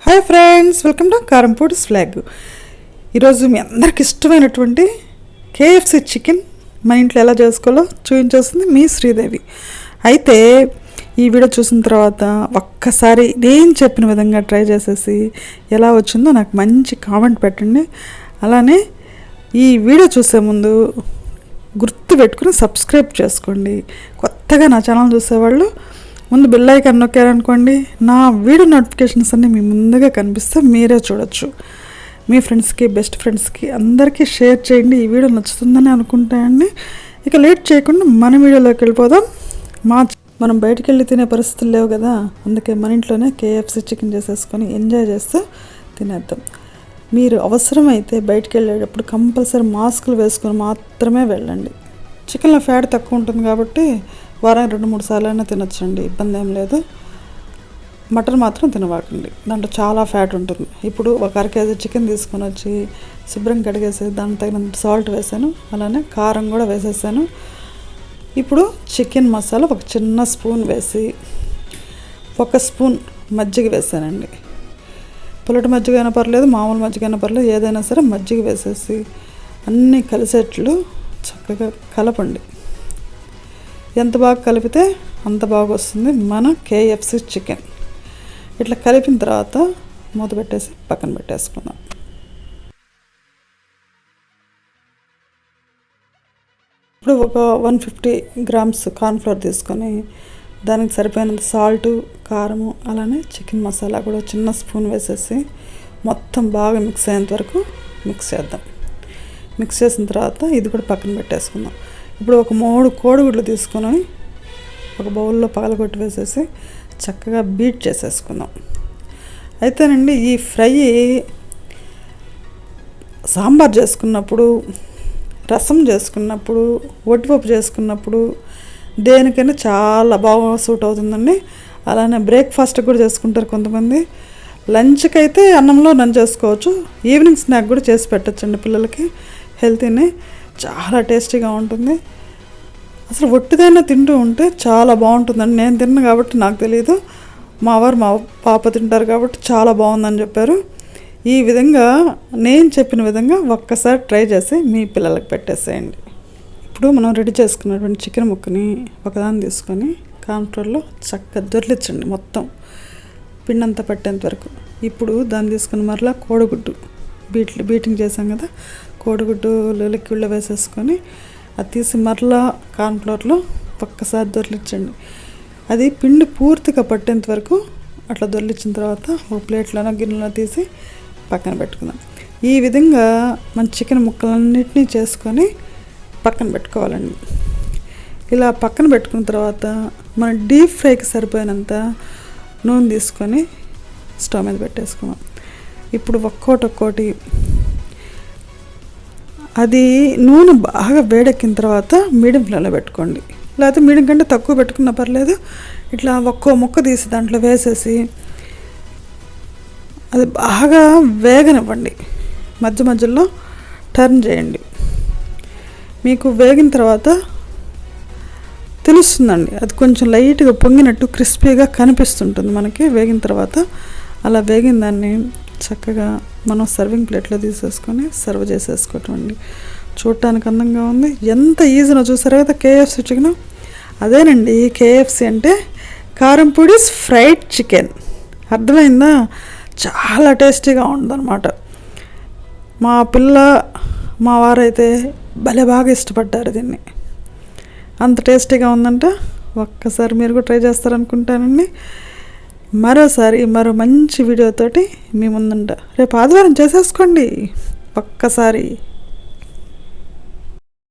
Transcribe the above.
Hi friends, welcome to Karyampudi'sVlog. ఈరోజు మీ అందరికి ఇష్టమైనటువంటి KFC చికెన్ మన ఇంట్లో ఎలా చేసుకోవాలో చూపించేస్తుంది మీ శ్రీదేవి. అయితే ఈ వీడియో చూసిన తర్వాత ఒక్కసారి నేను చెప్పిన విధంగా ట్రై చేసేసి ఎలా వచ్చిందో నాకు మంచి కామెంట్ పెట్టండి. అలానే ఈ వీడియో చూసే ముందు గుర్తు పెట్టుకుని సబ్స్క్రైబ్ చేసుకోండి. కొత్తగా నా ఛానల్ చూసేవాళ్ళు ముందు బెల్ ఐకాన్ నొక్కారనుకోండి, నా వీడియో నోటిఫికేషన్స్ అన్నీ మీ ముందుగా కనిపిస్తే మీరే చూడొచ్చు. మీ ఫ్రెండ్స్కి, బెస్ట్ ఫ్రెండ్స్కి అందరికీ షేర్ చేయండి. ఈ వీడియో నచ్చుతుందని అనుకుంటానండి. ఇక లేట్ చేయకుండా మన వీడియోలోకి వెళ్ళిపోదాం. మనం బయటికి వెళ్ళి తినే పరిస్థితులు లేవు కదా, అందుకే మన ఇంట్లోనే KFC చికెన్ చేసేసుకొని ఎంజాయ్ చేస్తూ తినేద్దాం. మీరు అవసరమైతే బయటికి వెళ్ళేటప్పుడు కంపల్సరీ మాస్కులు వేసుకొని మాత్రమే వెళ్ళండి. చికెన్లో ఫ్యాట్ తక్కువ ఉంటుంది కాబట్టి వారం 2-3 సార్లు అయినా తినొచ్చండి, ఇబ్బంది ఏం లేదు. మటన్ మాత్రం తినవాకండి, దాంట్లో చాలా ఫ్యాట్ ఉంటుంది. ఇప్పుడు ఒక 1/2 కేజీ చికెన్ తీసుకొని వచ్చి శుభ్రం కడిగేసి దానికి తగినంత సాల్ట్ వేసాను, అలానే కారం కూడా వేసేసాను. ఇప్పుడు చికెన్ మసాలా ఒక చిన్న స్పూన్ వేసి 1 స్పూన్ మజ్జిగ వేసానండి. పుల్లటి మజ్జిగ అయినా పర్లేదు, మామూలు మజ్జిగ అయినా పర్లేదు, ఏదైనా సరే మజ్జిగ వేసేసి అన్నీ కలిసేట్లు చక్కగా కలపండి. ఎంత బాగా కలిపితే అంత బాగా వస్తుంది మన KFC చికెన్. ఇట్లా కలిపిన తర్వాత మూత పెట్టేసి పక్కన పెట్టేసుకుందాం. ఇప్పుడు ఒక 150 గ్రామ్స్ కార్న్ఫ్లోర్ తీసుకొని దానికి సరిపోయినంత సాల్టు, కారము, అలానే చికెన్ మసాలా కూడా చిన్న స్పూన్ వేసేసి మొత్తం బాగా మిక్స్ అయ్యేంత వరకు మిక్స్ చేద్దాం. మిక్స్ చేసిన తర్వాత ఇది కూడా పక్కన పెట్టేసుకుందాం. ఇప్పుడు ఒక 3 కోడిగుడ్లు తీసుకొని ఒక బౌల్లో పగలగొట్టి వేసేసి చక్కగా బీట్ చేసేసుకుందాం. అయితేనండి ఈ ఫ్రై సాంబార్ చేసుకున్నప్పుడు, రసం చేసుకున్నప్పుడు, వట్టిపప్పు చేసుకున్నప్పుడు దేనికైనా చాలా బాగా సూట్ అవుతుందండి. అలానే బ్రేక్ఫాస్ట్ కూడా చేసుకుంటారు కొంతమంది. లంచ్కి అయితే అన్నంలో నన్ను చేసుకోవచ్చు, ఈవినింగ్ స్నాక్ కూడా చేసి పెట్టచ్చండి పిల్లలకి. హెల్తీనే, చాలా టేస్టీగా ఉంటుంది. అసలు ఒట్టిదైనా తింటూ ఉంటే చాలా బాగుంటుందండి. నేను తిన్నాను కాబట్టి నాకు తెలియదు, మా పాప తింటారు కాబట్టి చాలా బాగుందని చెప్పారు. ఈ విధంగా నేను చెప్పిన విధంగా ఒక్కసారి ట్రై చేసి మీ పిల్లలకి పెట్టేసేయండి. ఇప్పుడు మనం రెడీ చేసుకున్నటువంటి చికెన్ ముక్కని ఒకదాన్ని తీసుకొని కార్న్ఫ్లోర్లో చక్కగా దొర్లించండి, మొత్తం పిండంతా పట్టేంత వరకు. ఇప్పుడు దాన్ని తీసుకుని మరలా కోడిగుడ్డు బీటింగ్ చేసాం కదా, కోడిగుడ్డు లిక్విడ్లో వేసేసుకొని అది తీసి మరలా కార్న్ఫ్లోర్లో ఒక్కసారి దొర్లించండి. అది పిండి పూర్తిగా పట్టేంత వరకు అట్లా దొర్లించిన తర్వాత ఒక ప్లేట్లోనో గిన్నెలో తీసి పక్కన పెట్టుకుందాం. ఈ విధంగా మన చికెన్ ముక్కలన్నిటినీ చేసుకొని పక్కన పెట్టుకోవాలండి. ఇలా పక్కన పెట్టుకున్న తర్వాత మన డీప్ ఫ్రైకి సరిపోయినంత నూనె తీసుకొని స్టవ్ మీద పెట్టేసుకుందాం. ఇప్పుడు ఒక్కోటి అది నూనె బాగా వేడెక్కిన తర్వాత మీడియం ఫ్లేమ్లో పెట్టుకోండి, లేకపోతే మీడియం కంటే తక్కువ పెట్టుకున్నా పర్లేదు. ఇట్లా ఒక్కో ముక్క తీసి దాంట్లో వేసేసి అది బాగా వేగనివ్వండి, మధ్య మధ్యలో టర్న్ చేయండి. మీకు వేగిన తర్వాత తెలుస్తుందండి, అది కొంచెం లైట్గా పొంగినట్టు క్రిస్పీగా కనిపిస్తుంటుంది మనకి వేగిన తర్వాత. అలా వేగిన దాన్ని చక్కగా మనం సర్వింగ్ ప్లేట్లో తీసేసుకొని సర్వ్ చేసేసుకోవటం అండి. చూడటానికి అందంగా ఉంది, ఎంత ఈజీనో చూసారు కదా KFC చికెన్. అదేనండి KFC అంటే కారంపూడిస్ ఫ్రైడ్ చికెన్. అర్థమైందా? చాలా టేస్టీగా ఉందన్నమాట. మా వారైతే భలే బాగా ఇష్టపడ్డారు దీన్ని, అంత టేస్టీగా ఉందంట. ఒక్కసారి మీరు కూడా ట్రై చేస్తారనుకుంటానండి. మరో మంచి వీడియోతోటి మీ ముందుంటా. రేపు ఆదివారం చేసేసుకోండి ఒక్కసారి.